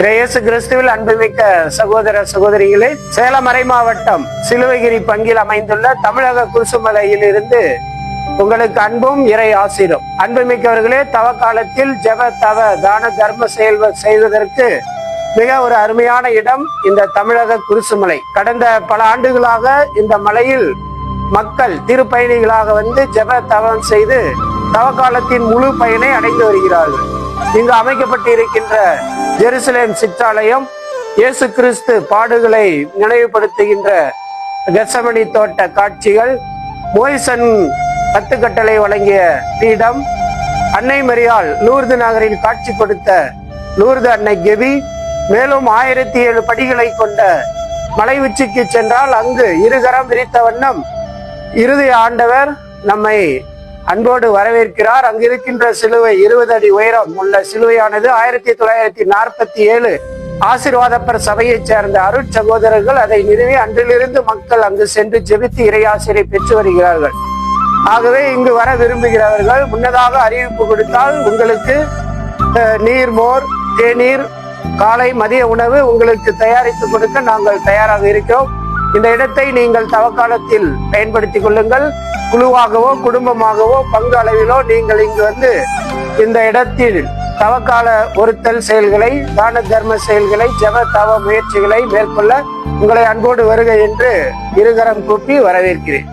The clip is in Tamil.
இயேசு கிறிஸ்துவில் அன்புமிக்க சகோதர சகோதரிகளே, சேலம் மறை மாவட்டம் சிலுவைகிரி பங்கில் அமைந்துள்ள தமிழக குருசுமலையில் இருந்து உங்களுக்கு அன்பும் இறை ஆசீரும். அன்புமிக்கவர்களே, தவ காலத்தில் ஜெப தவ தான தர்ம செய்வதற்கு மிக ஒரு அருமையான இடம் இந்த தமிழக குருசுமலை. கடந்த பல ஆண்டுகளாக இந்த மலையில் மக்கள் திருப்பயணிகளாக வந்து ஜெப தவம் செய்து தவக்காலத்தின் முழு பயனை அடைந்து வருகிறார்கள். இங்கு அமைக்கப்பட்டு இருக்கின்ற ஜெருசலேம் சிற்றாலயம் இயேசு கிறிஸ்து பாடுகளை நினைவுபடுத்துகின்ற கெத்சமனி தோட்ட காட்சிகள், மோய்சன் 10 கட்டளை வழங்கிய பீடம், அன்னை மரியாள் லூர்து நகரில் காட்சி கொடுத்த லூர்து அன்னை கெபி, மேலும் 1007 படிகளை கொண்ட மலை உச்சிக்கு சென்றால் அங்கு இருகரம் விரித்த வண்ணம் இறுதி ஆண்டவர் நம்மை அன்போடு வரவேற்கிறார். அங்கு இருக்கின்ற சிலுவை 20 அடி உயரம் உள்ள சிலுவையானது 1947 ஆசீர்வாதப்பர் சபையைச் சேர்ந்த அருட்சகோதரர்கள் அதை நிறுவி அன்றிலிருந்து மக்கள் அங்கு சென்று ஜெபித்து இறையாசிரை பெற்று வருகிறார்கள். ஆகவே இங்கு வர விரும்புகிறவர்கள் முன்னதாக அறிவிப்பு கொடுத்தால் உங்களுக்கு நீர், மோர், தேநீர், காலை மதிய உணவு உங்களுக்கு தயாரித்து கொடுக்க நாங்கள் தயாராக இருக்கிறோம். இந்த இடத்தை நீங்கள் தவக்காலத்தில் பயன்படுத்திக் கொள்ளுங்கள். குழுவாகவோ குடும்பமாகவோ பங்கு அளவிலோ நீங்கள் இங்கு வந்து இந்த இடத்தில் தவக்கால ஒருத்தல் செயல்களை, தான தர்ம செயல்களை, ஜெப தவ முயற்சிகளை மேற்கொள்ள உங்களை அன்போடு வருக என்று இருகரம் கூப்பி வரவேற்கிறேன்.